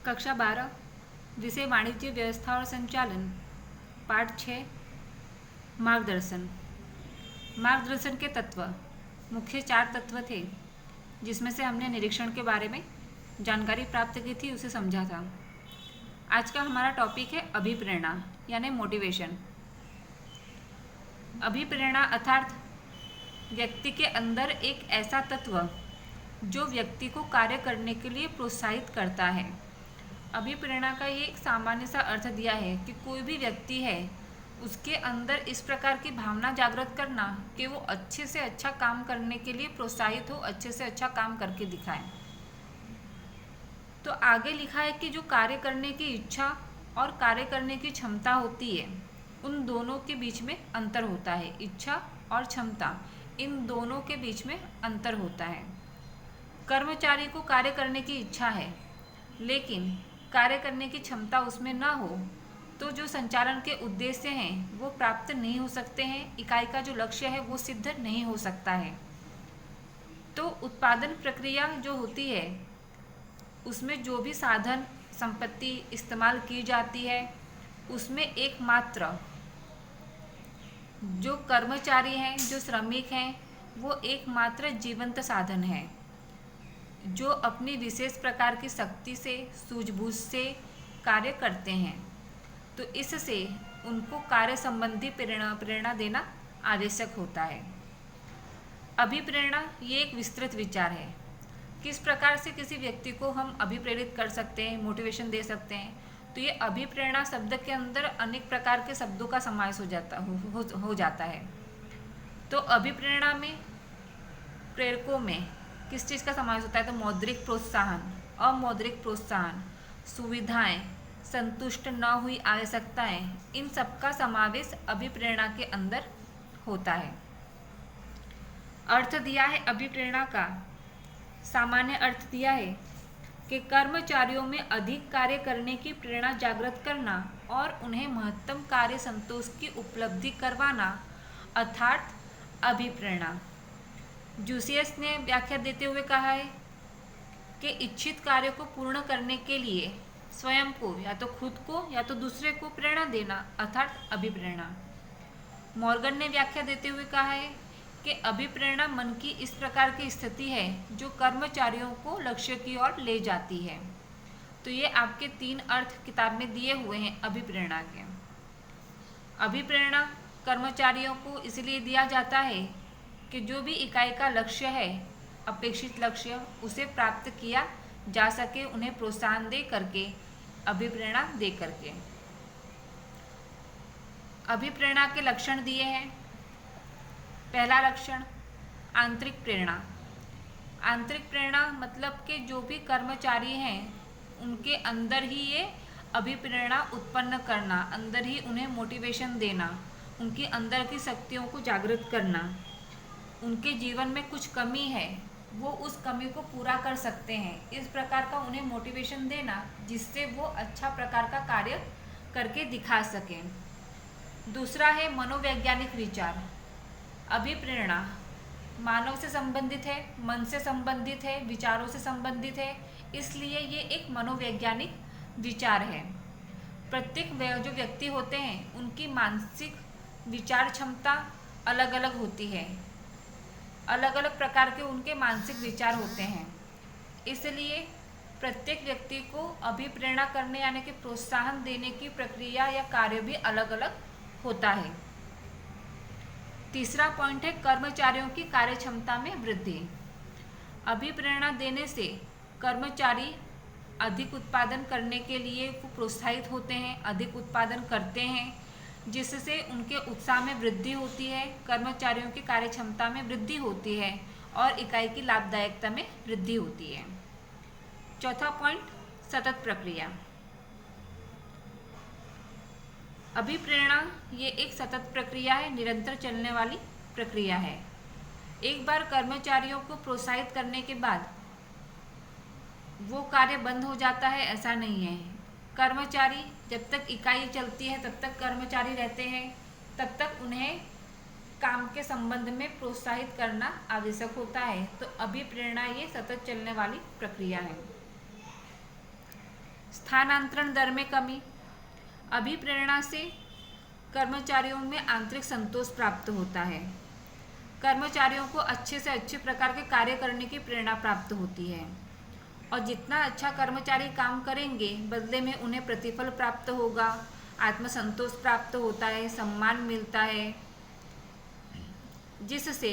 कक्षा 12 विषय वाणिज्य व्यवस्था और संचालन, पाठ 6 मार्गदर्शन। मार्गदर्शन के तत्व मुख्य 4 तत्व थे, जिसमें से हमने निरीक्षण के बारे में जानकारी प्राप्त की थी, उसे समझा था। आज का हमारा टॉपिक है अभिप्रेरणा यानी मोटिवेशन। अभिप्रेरणा अर्थात व्यक्ति के अंदर एक ऐसा तत्व जो व्यक्ति को कार्य करने के लिए प्रोत्साहित करता है। अभिप्रेरणा का ये एक सामान्य सा अर्थ दिया है कि कोई भी व्यक्ति है, उसके अंदर इस प्रकार की भावना जागृत करना कि वो अच्छे से अच्छा काम करने के लिए प्रोत्साहित हो, अच्छे से अच्छा काम करके दिखाए। तो आगे लिखा है कि जो कार्य करने की इच्छा और कार्य करने की क्षमता होती है, उन दोनों के बीच में अंतर होता है। इच्छा और क्षमता, इन दोनों के बीच में अंतर होता है। कर्मचारी को कार्य करने की इच्छा है, लेकिन कार्य करने की क्षमता उसमें न हो तो जो संचालन के उद्देश्य हैं वो प्राप्त नहीं हो सकते हैं। इकाई का जो लक्ष्य है वो सिद्ध नहीं हो सकता है। तो उत्पादन प्रक्रिया जो होती है, उसमें जो भी साधन संपत्ति इस्तेमाल की जाती है, उसमें एकमात्र जो कर्मचारी हैं, जो श्रमिक हैं, वो एकमात्र जीवंत साधन है, जो अपनी विशेष प्रकार की शक्ति से, सूझबूझ से कार्य करते हैं। तो इससे उनको कार्य संबंधी प्रेरणा देना आवश्यक होता है। अभिप्रेरणा ये एक विस्तृत विचार है। किस प्रकार से किसी व्यक्ति को हम अभिप्रेरित कर सकते हैं, मोटिवेशन दे सकते हैं। तो ये अभिप्रेरणा शब्द के अंदर अनेक प्रकार के शब्दों का समावेश हो जाता है। तो अभिप्रेरणा में प्रेरकों में किस चीज़ का समावेश होता है? तो मौद्रिक प्रोत्साहन, अमौद्रिक प्रोत्साहन, सुविधाएं, संतुष्ट न हुई आवश्यकताएं, इन सब का समावेश अभिप्रेरणा के अंदर होता है। अर्थ दिया है अभिप्रेरणा का, सामान्य अर्थ दिया है कि कर्मचारियों में अधिक कार्य करने की प्रेरणा जागृत करना और उन्हें महत्तम कार्य संतोष की उपलब्धि करवाना अर्थात अभिप्रेरणा। जूसियस ने व्याख्या देते हुए कहा है कि इच्छित कार्य को पूर्ण करने के लिए स्वयं को या तो खुद को या तो दूसरे को प्रेरणा देना अर्थात अभिप्रेरणा। मॉर्गन ने व्याख्या देते हुए कहा है कि अभिप्रेरणा मन की इस प्रकार की स्थिति है जो कर्मचारियों को लक्ष्य की ओर ले जाती है। तो ये आपके 3 अर्थ किताब में दिए हुए हैं अभिप्रेरणा के। अभिप्रेरणा कर्मचारियों को इसलिए दिया जाता है कि जो भी इकाई का लक्ष्य है, अपेक्षित लक्ष्य, उसे प्राप्त किया जा सके, उन्हें प्रोत्साहन दे करके, अभिप्रेरणा दे करके। अभिप्रेरणा के लक्षण दिए हैं। पहला लक्षण आंतरिक प्रेरणा। आंतरिक प्रेरणा मतलब कि जो भी कर्मचारी हैं, उनके अंदर ही ये अभिप्रेरणा उत्पन्न करना, अंदर ही उन्हें मोटिवेशन देना, उनकी अंदर की शक्तियों को जागृत करना। उनके जीवन में कुछ कमी है, वो उस कमी को पूरा कर सकते हैं, इस प्रकार का उन्हें मोटिवेशन देना, जिससे वो अच्छा प्रकार का कार्य करके दिखा सकें। दूसरा है मनोवैज्ञानिक विचार। अभिप्रेरणा मानव से संबंधित है, मन से संबंधित है, विचारों से संबंधित है, इसलिए ये एक मनोवैज्ञानिक विचार है। प्रत्येक जो व्यक्ति होते हैं, उनकी मानसिक विचार क्षमता अलग अलग होती है, अलग अलग प्रकार के उनके मानसिक विचार होते हैं, इसलिए प्रत्येक व्यक्ति को अभिप्रेरणा करने यानी कि प्रोत्साहन देने की प्रक्रिया या कार्य भी अलग अलग होता है। तीसरा पॉइंट है कर्मचारियों की कार्य क्षमता में वृद्धि। अभिप्रेरणा देने से कर्मचारी अधिक उत्पादन करने के लिए प्रोत्साहित होते हैं, अधिक उत्पादन करते हैं, जिससे उनके उत्साह में वृद्धि होती है, कर्मचारियों की कार्य क्षमता में वृद्धि होती है और इकाई की लाभदायकता में वृद्धि होती है। चौथा पॉइंट सतत प्रक्रिया। अभिप्रेरणा ये एक सतत प्रक्रिया है, निरंतर चलने वाली प्रक्रिया है। एक बार कर्मचारियों को प्रोत्साहित करने के बाद वो कार्य बंद हो जाता है, ऐसा नहीं है। कर्मचारी जब तक इकाई चलती है तब तक कर्मचारी रहते हैं, तब तक उन्हें काम के संबंध में प्रोत्साहित करना आवश्यक होता है। तो अभिप्रेरणा ये सतत चलने वाली प्रक्रिया है। स्थानांतरण दर में कमी। अभिप्रेरणा से कर्मचारियों में आंतरिक संतोष प्राप्त होता है। कर्मचारियों को अच्छे से अच्छे प्रकार के कार्य करने की प्रेरणा प्राप्त होती है और जितना अच्छा कर्मचारी काम करेंगे बदले में उन्हें प्रतिफल प्राप्त होगा, आत्मसंतोष प्राप्त होता है, सम्मान मिलता है, जिससे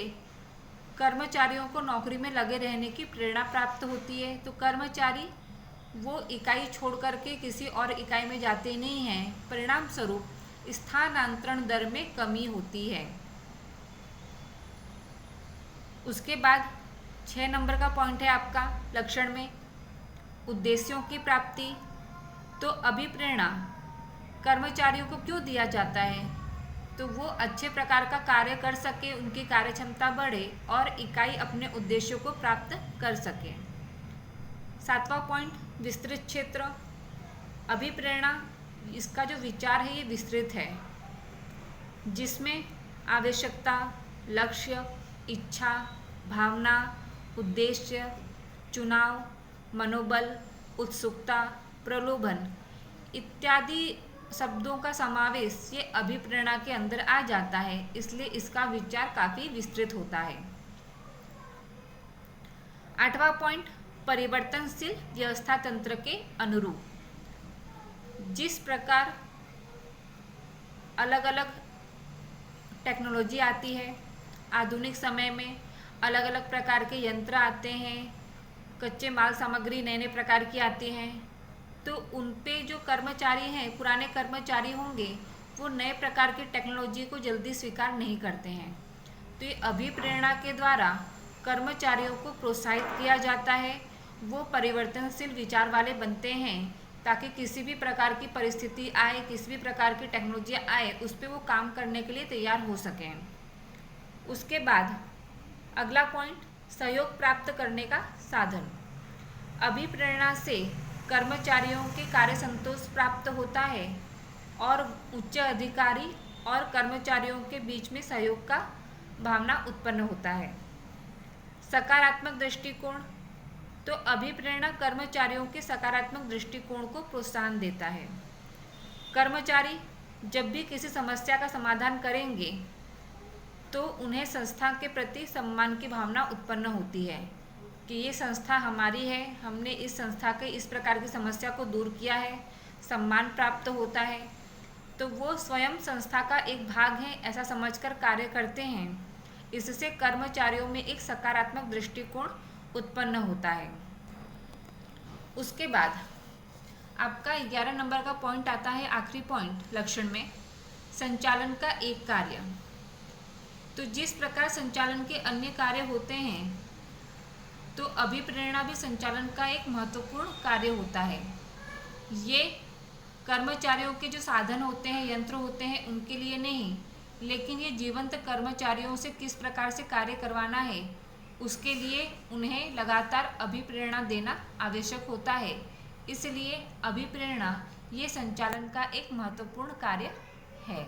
कर्मचारियों को नौकरी में लगे रहने की प्रेरणा प्राप्त होती है। तो कर्मचारी वो इकाई छोड़ करके किसी और इकाई में जाते नहीं हैं, परिणाम स्वरूप स्थानांतरण दर में कमी होती है। उसके बाद 6 नंबर का पॉइंट है आपका लक्षण में उद्देश्यों की प्राप्ति। तो अभिप्रेरणा कर्मचारियों को क्यों दिया जाता है? तो वो अच्छे प्रकार का कार्य कर सके, उनकी कार्य क्षमता बढ़े और इकाई अपने उद्देश्यों को प्राप्त कर सके। 7वां पॉइंट विस्तृत क्षेत्र। अभिप्रेरणा इसका जो विचार है ये विस्तृत है, जिसमें आवश्यकता, लक्ष्य, इच्छा, भावना, उद्देश्य, चुनाव, मनोबल, उत्सुकता, प्रलोभन इत्यादि शब्दों का समावेश ये अभिप्रेरणा के अंदर आ जाता है, इसलिए इसका विचार काफी विस्तृत होता है। 8वां पॉइंट परिवर्तनशील व्यवस्था तंत्र के अनुरूप। जिस प्रकार अलग अलग टेक्नोलॉजी आती है, आधुनिक समय में अलग अलग प्रकार के यंत्र आते हैं, कच्चे माल सामग्री नए नए प्रकार की आती हैं, तो उन पे जो कर्मचारी हैं, पुराने कर्मचारी होंगे, वो नए प्रकार की टेक्नोलॉजी को जल्दी स्वीकार नहीं करते हैं। तो ये अभिप्रेरणा के द्वारा कर्मचारियों को प्रोत्साहित किया जाता है, वो परिवर्तनशील विचार वाले बनते हैं, ताकि किसी भी प्रकार की परिस्थिति आए, किसी भी प्रकार की टेक्नोलॉजी आए, उस पर वो काम करने के लिए तैयार हो सकें। उसके बाद अगला पॉइंट सहयोग प्राप्त करने का साधन। अभिप्रेरणा से कर्मचारियों के कार्य संतोष प्राप्त होता है और उच्च अधिकारी और कर्मचारियों के बीच में सहयोग का भावना उत्पन्न होता है। सकारात्मक दृष्टिकोण। तो अभिप्रेरणा कर्मचारियों के सकारात्मक दृष्टिकोण को प्रोत्साहन देता है। कर्मचारी जब भी किसी समस्या का समाधान करेंगे तो उन्हें संस्था के प्रति सम्मान की भावना उत्पन्न होती है कि ये संस्था हमारी है, हमने इस संस्था के इस प्रकार की समस्या को दूर किया है, सम्मान प्राप्त होता है। तो वो स्वयं संस्था का एक भाग है ऐसा समझकर कार्य करते हैं। इससे कर्मचारियों में एक सकारात्मक दृष्टिकोण उत्पन्न होता है। उसके बाद आपका 11 नंबर का पॉइंट आता है, आखिरी पॉइंट लक्षण में, संचालन का एक कार्य। तो जिस प्रकार संचालन के अन्य कार्य होते हैं, तो अभिप्रेरणा भी संचालन का एक महत्वपूर्ण कार्य होता है। ये कर्मचारियों के जो साधन होते हैं, यंत्र होते हैं, उनके लिए नहीं, लेकिन ये जीवंत कर्मचारियों से किस प्रकार से कार्य करवाना है, उसके लिए उन्हें लगातार अभिप्रेरणा देना आवश्यक होता है। इसलिए अभिप्रेरणा ये संचालन का एक महत्वपूर्ण कार्य है।